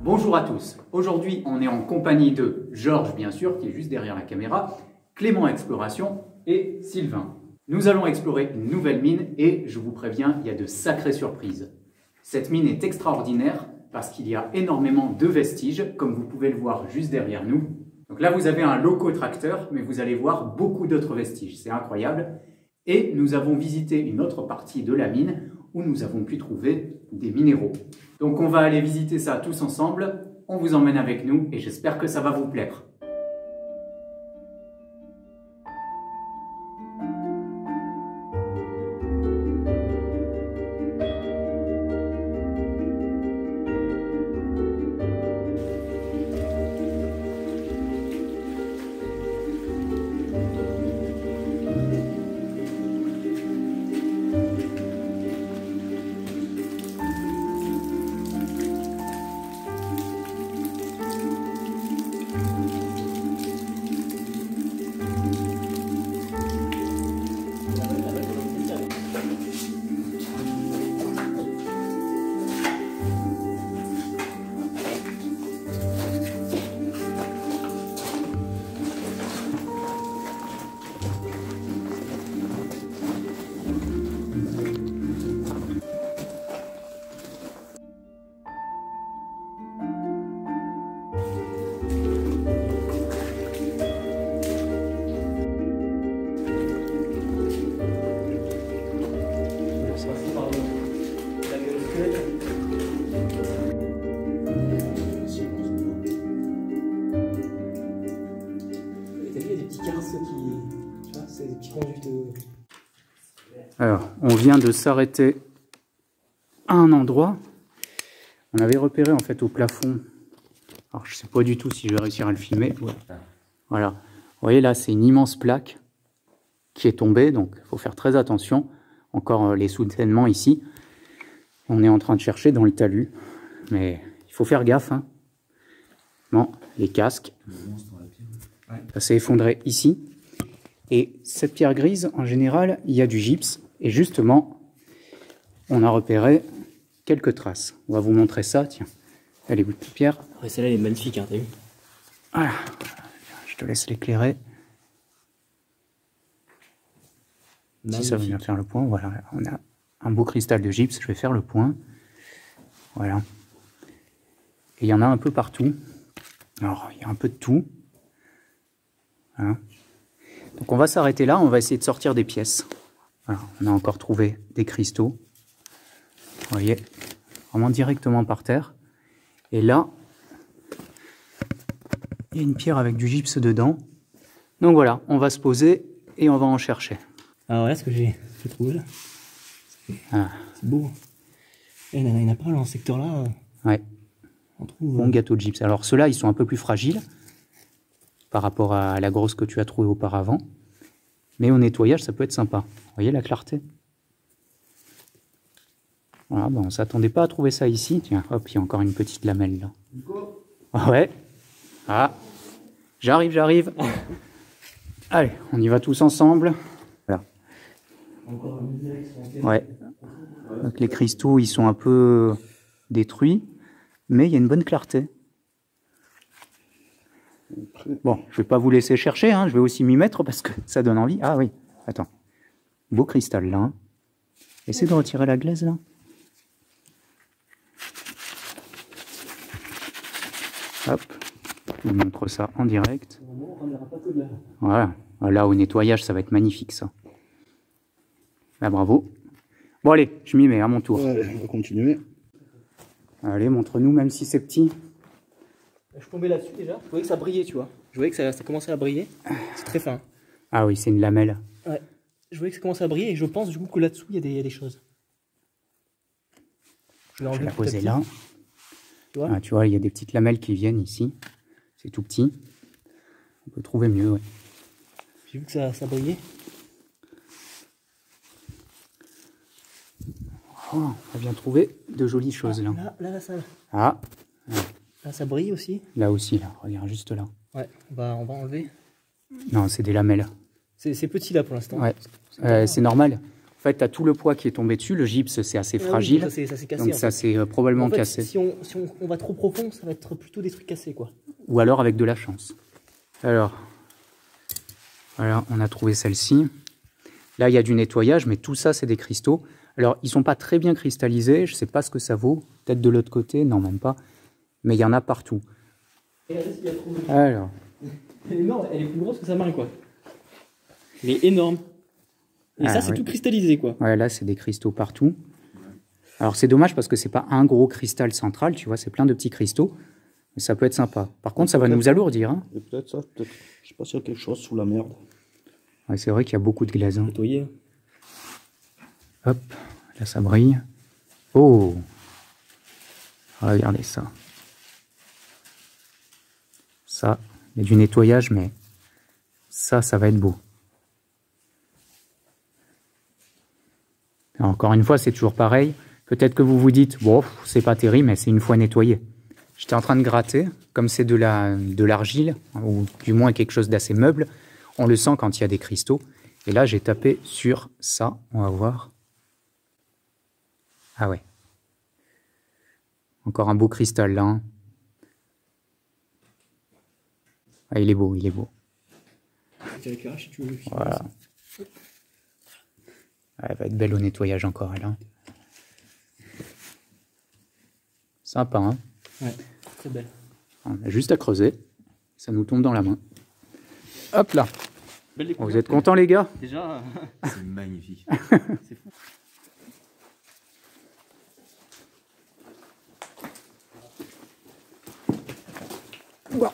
Bonjour à tous. Aujourd'hui, on est en compagnie de Georges, bien sûr, qui est juste derrière la caméra, Clément Exploration et Sylvain. Nous allons explorer une nouvelle mine et, je vous préviens, il y a de sacrées surprises. Cette mine est extraordinaire parce qu'il y a énormément de vestiges, comme vous pouvez le voir juste derrière nous. Donc là, vous avez un locotracteur, mais vous allez voir beaucoup d'autres vestiges. C'est incroyable. Et nous avons visité une autre partie de la mine où nous avons pu trouver des minéraux. Donc on va aller visiter ça tous ensemble. On vous emmène avec nous et j'espère que ça va vous plaire. Alors, on vient de s'arrêter à un endroit. On avait repéré en fait au plafond. Alors, je sais pas du tout si je vais réussir à le filmer. Ouais. Voilà. Vous voyez là, c'est une immense plaque qui est tombée, donc il faut faire très attention. Encore les soutènements ici. On est en train de chercher dans le talus, mais il faut faire gaffe. Hein. Bon, les casques. Ça s'est effondré ici. Et cette pierre grise, en général, il y a du gypse. Et justement, on a repéré quelques traces. On va vous montrer ça, tiens. Elle est où cette pierre? Ouais, celle-là, elle est magnifique, hein, t'as vu? Voilà. Je te laisse l'éclairer. Si ça veut bien faire le point, voilà. On a un beau cristal de gypse, je vais faire le point. Voilà. Et il y en a un peu partout. Alors, il y a un peu de tout. Voilà. Donc on va s'arrêter là, on va essayer de sortir des pièces. Voilà, on a encore trouvé des cristaux. Vous voyez, vraiment directement par terre. Et là, il y a une pierre avec du gypse dedans. Donc voilà, on va se poser et on va en chercher. Alors voilà ce que j'ai trouvé là. C'est beau. Il y en a pas dans ce secteur-là. Ouais. On trouve bon gâteau de gypse. Alors ceux-là, ils sont un peu plus fragiles par rapport à la grosse que tu as trouvée auparavant. Mais au nettoyage, ça peut être sympa. Vous voyez la clarté? Voilà, bon, on ne s'attendait pas à trouver ça ici. Tiens, hop, il y a encore une petite lamelle là. Ouais. Ah, j'arrive. Allez, on y va tous ensemble. Voilà. Ouais. Donc les cristaux, ils sont un peu détruits, mais il y a une bonne clarté. Bon, je vais pas vous laisser chercher, hein, je vais aussi m'y mettre parce que ça donne envie. Ah oui, attends. Beau cristal là. Hein. Essaie de retirer la glaise là. Hop, je vous montre ça en direct. Voilà, là au nettoyage ça va être magnifique ça. Là bravo. Bon allez, je m'y mets à mon tour. Ouais, on va continuer. Allez, montre-nous même si c'est petit. Je tombais là-dessus déjà, je voyais que ça brillait, tu vois. Je voyais que ça commençait à briller. C'est très fin. Ah oui, c'est une lamelle. Ouais. Je voyais que ça commençait à briller et je pense du coup que là-dessous, il y a des choses. Je vais la poser là. Tu vois, tu vois, il y a des petites lamelles qui viennent ici. C'est tout petit. On peut trouver mieux, ouais. J'ai vu que ça brillait. Oh, on a bien trouvé de jolies choses là. Là, ça. Ah. Là, ça brille aussi. Là aussi, là. Regarde, juste là. Ouais, on va enlever. Non, c'est des lamelles. C'est petit là pour l'instant. Ouais. C'est normal. En fait, tu as tout le poids qui est tombé dessus. Le gypse, c'est assez fragile. Oui, ça s'est cassé. Donc ça s'est probablement en fait, cassé. Si on va trop profond, ça va être plutôt des trucs cassés, quoi. Ou alors avec de la chance. Alors, voilà, on a trouvé celle-ci. Là, il y a du nettoyage, mais tout ça, c'est des cristaux. Alors, ils ne sont pas très bien cristallisés. Je ne sais pas ce que ça vaut. Peut-être de l'autre côté. Non, même pas. Mais il y en a partout. Regardez ce qu'il y a trouvé. Alors. Elle est énorme, elle est plus grosse que sa main, quoi. Elle est énorme. Et ça, c'est tout cristallisé, quoi. Ouais, là, c'est des cristaux partout. Alors, c'est dommage parce que c'est pas un gros cristal central, tu vois, c'est plein de petits cristaux. Mais ça peut être sympa. Par contre, ça va nous alourdir. Hein. Peut-être ça, peut-être. Je sais pas s'il y a quelque chose sous la merde. Ouais, c'est vrai qu'il y a beaucoup de glaise. Hein. Nettoyer. Hop, là, ça brille. Oh! Regardez ça. Ça, il y a du nettoyage, mais ça va être beau. Encore une fois, c'est toujours pareil. Peut-être que vous vous dites, bon, c'est pas terrible, mais c'est une fois nettoyé. J'étais en train de gratter, comme c'est de l'argile, ou du moins quelque chose d'assez meuble, on le sent quand il y a des cristaux. Et là, j'ai tapé sur ça, on va voir. Ah ouais. Encore un beau cristal là. Hein. Ah, il est beau, il est beau. Voilà. Elle va être belle au nettoyage encore, elle. Hein. Sympa, hein? Ouais, très belle. On a juste à creuser. Ça nous tombe dans la main. Hop là. Vous êtes contents, les gars? Déjà. C'est magnifique. C'est fou. Wow.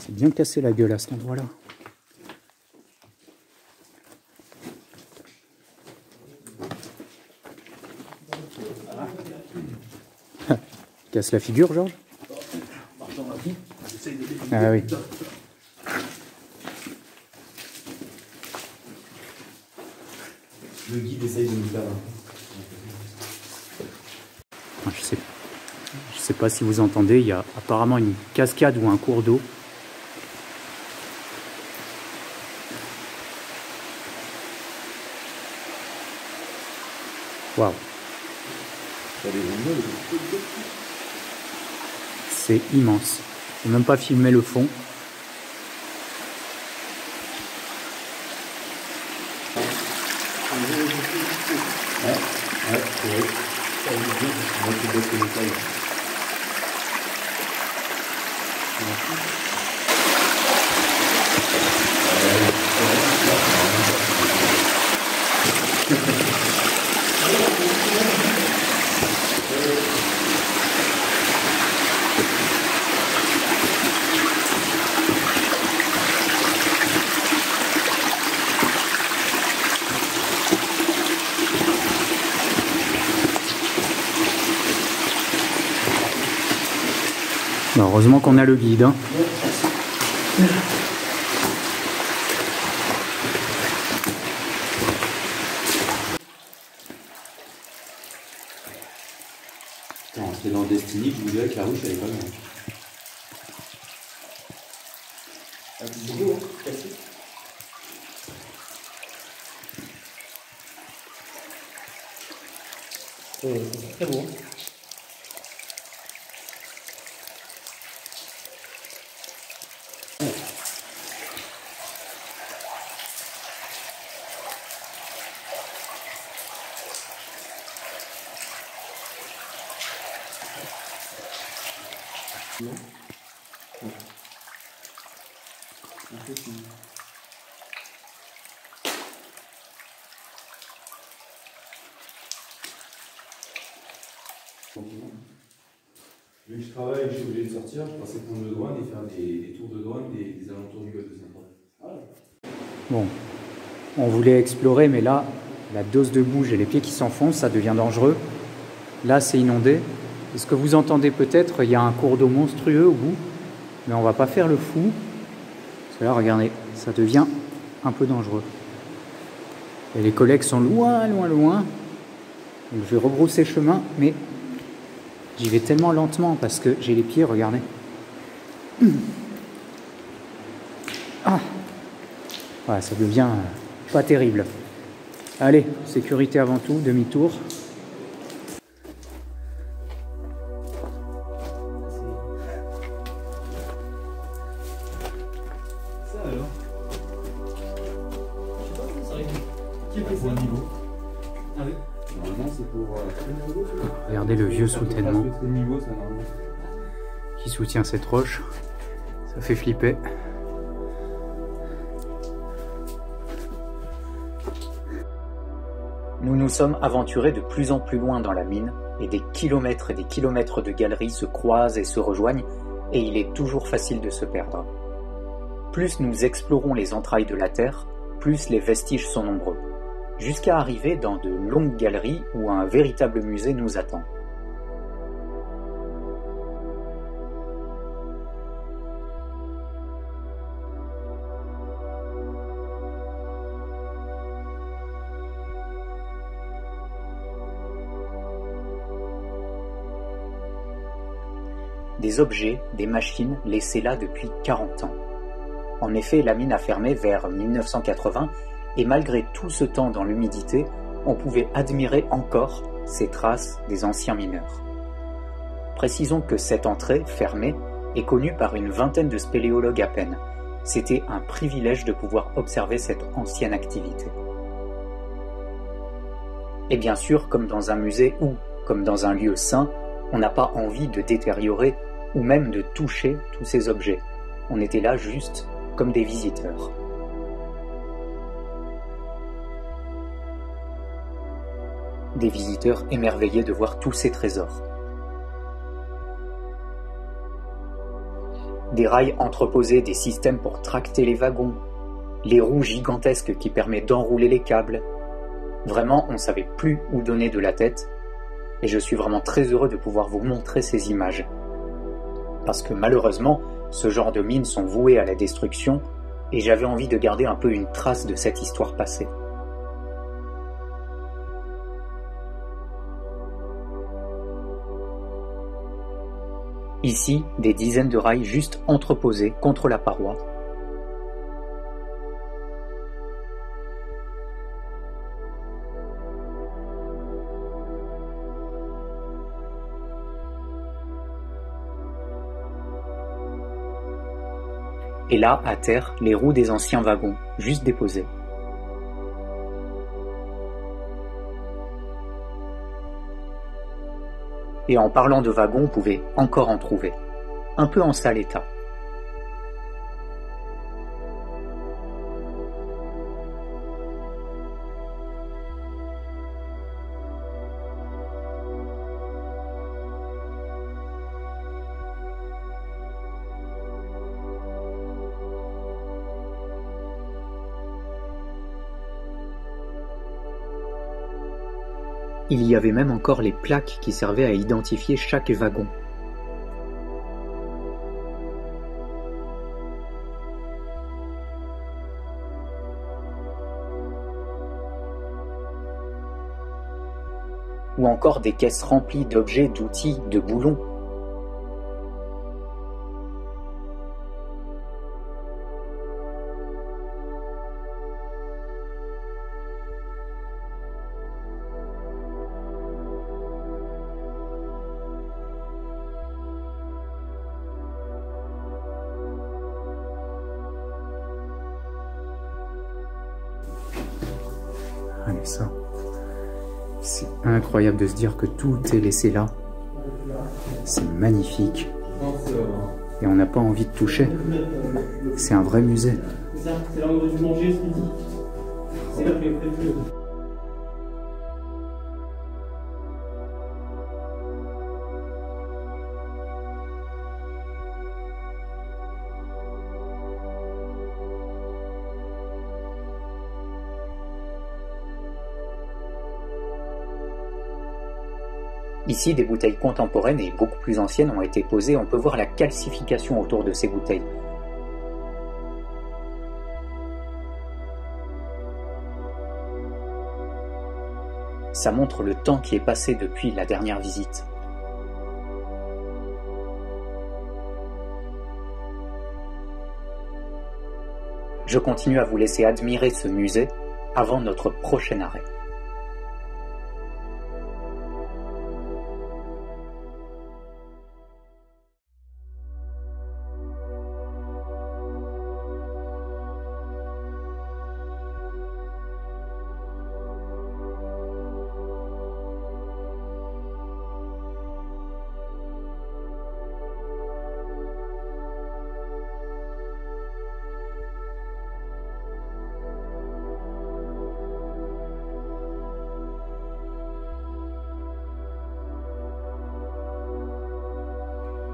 C'est bien cassé la gueule à cet endroit-là. Casse la figure, Georges? Ah oui. Le guide essaye de nous faire. Je sais pas si vous entendez, il y a apparemment une cascade ou un cours d'eau. Waouh. C'est immense. Je n'ai même pas filmé le fond. Bon, heureusement qu'on a le guide. Hein. C'était dans Destiny, je vous dirais que la ruche elle est pas loin. C'est très beau. Vu que je travaille, je suis obligé de sortir, je passais prendre le douane et faire des tours de douane des alentours du golfe de Saint-Paul. Bon, on voulait explorer, mais là, la dose de boue, j'ai les pieds qui s'enfoncent, ça devient dangereux. Là, c'est inondé. Et ce que vous entendez peut-être, il y a un cours d'eau monstrueux au bout, mais on va pas faire le fou. Parce que là, regardez, ça devient un peu dangereux. Et les collègues sont loin, loin, loin. Donc je vais rebrousser chemin, mais j'y vais tellement lentement parce que j'ai les pieds, regardez. Ah, voilà, ça devient pas terrible. Allez, sécurité avant tout, demi-tour. Ça alors? Je sais pas comment ça arrive. Qui a fait ça? Niveau. Ah oui. Normalement, c'est pour le niveau. Regardez le vieux soutènement Le niveau, ça normalement. qui soutient cette roche. Ça fait flipper. Nous nous sommes aventurés de plus en plus loin dans la mine, et des kilomètres de galeries se croisent et se rejoignent, et il est toujours facile de se perdre. Plus nous explorons les entrailles de la Terre, plus les vestiges sont nombreux, jusqu'à arriver dans de longues galeries où un véritable musée nous attend. Des objets, des machines laissées là depuis 40 ans. En effet, la mine a fermé vers 1980 et malgré tout ce temps dans l'humidité, on pouvait admirer encore ces traces des anciens mineurs. Précisons que cette entrée, fermée, est connue par une vingtaine de spéléologues à peine. C'était un privilège de pouvoir observer cette ancienne activité. Et bien sûr, comme dans un musée ou comme dans un lieu saint, on n'a pas envie de détériorer ou même de toucher tous ces objets. On était là juste comme des visiteurs. Des visiteurs émerveillés de voir tous ces trésors. Des rails entreposés, des systèmes pour tracter les wagons, les roues gigantesques qui permettent d'enrouler les câbles. Vraiment, on ne savait plus où donner de la tête, et je suis vraiment très heureux de pouvoir vous montrer ces images. Parce que malheureusement, ce genre de mines sont vouées à la destruction, et j'avais envie de garder un peu une trace de cette histoire passée. Ici, des dizaines de rails juste entreposés contre la paroi. Et là, à terre, les roues des anciens wagons, juste déposées. Et en parlant de wagons, on pouvait encore en trouver, un peu en sale état. Il y avait même encore les plaques qui servaient à identifier chaque wagon. Ou encore des caisses remplies d'objets, d'outils, de boulons. Allez, ça, c'est incroyable de se dire que tout est laissé là. C'est magnifique. Et on n'a pas envie de toucher. C'est un vrai musée. C'est ça, c'est là où on aurait dû manger ce midi. C'est là que j'ai prévu. Ici, des bouteilles contemporaines et beaucoup plus anciennes ont été posées. On peut voir la calcification autour de ces bouteilles. Ça montre le temps qui est passé depuis la dernière visite. Je continue à vous laisser admirer ce musée, avant notre prochain arrêt.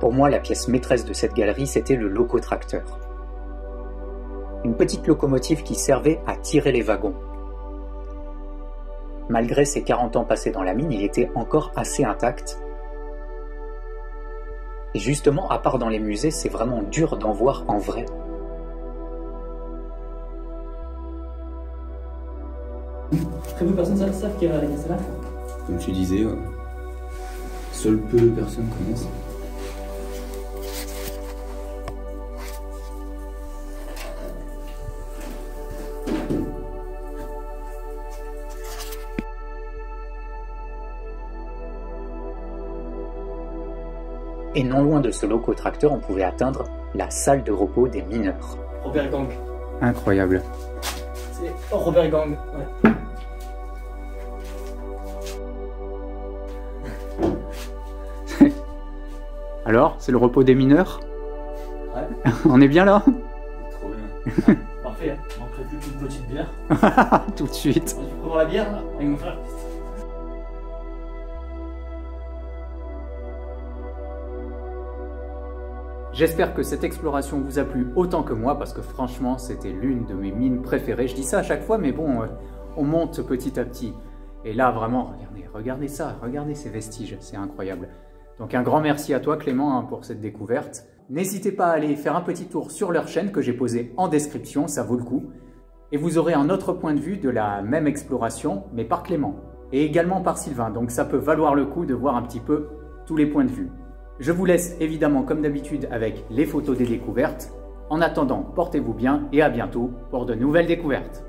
Pour moi, la pièce maîtresse de cette galerie, c'était le locotracteur. Une petite locomotive qui servait à tirer les wagons. Malgré ses 40 ans passés dans la mine, il était encore assez intact. Et justement, à part dans les musées, c'est vraiment dur d'en voir en vrai. Très peu de personnes savent qu'il y a ça là. Comme tu disais, seul peu de personnes connaissent. Et non loin de ce locotracteur, on pouvait atteindre la salle de repos des mineurs. Robert Gang. Incroyable. C'est Robert Gang, ouais. Alors, c'est le repos des mineurs? Ouais. On est bien là? Trop bien. Parfait, hein. On manquerait plus qu'une petite bière. Tout de suite. On va prendre la bière là, avec mon frère. J'espère que cette exploration vous a plu autant que moi, parce que franchement, c'était l'une de mes mines préférées. Je dis ça à chaque fois, mais bon, on monte petit à petit. Et là, vraiment, regardez ça, regardez ces vestiges, c'est incroyable. Donc un grand merci à toi Clément pour cette découverte. N'hésitez pas à aller faire un petit tour sur leur chaîne que j'ai posée en description, ça vaut le coup. Et vous aurez un autre point de vue de la même exploration, mais par Clément. Et également par Sylvain, donc ça peut valoir le coup de voir un petit peu tous les points de vue. Je vous laisse évidemment comme d'habitude avec les photos des découvertes. En attendant, portez-vous bien et à bientôt pour de nouvelles découvertes.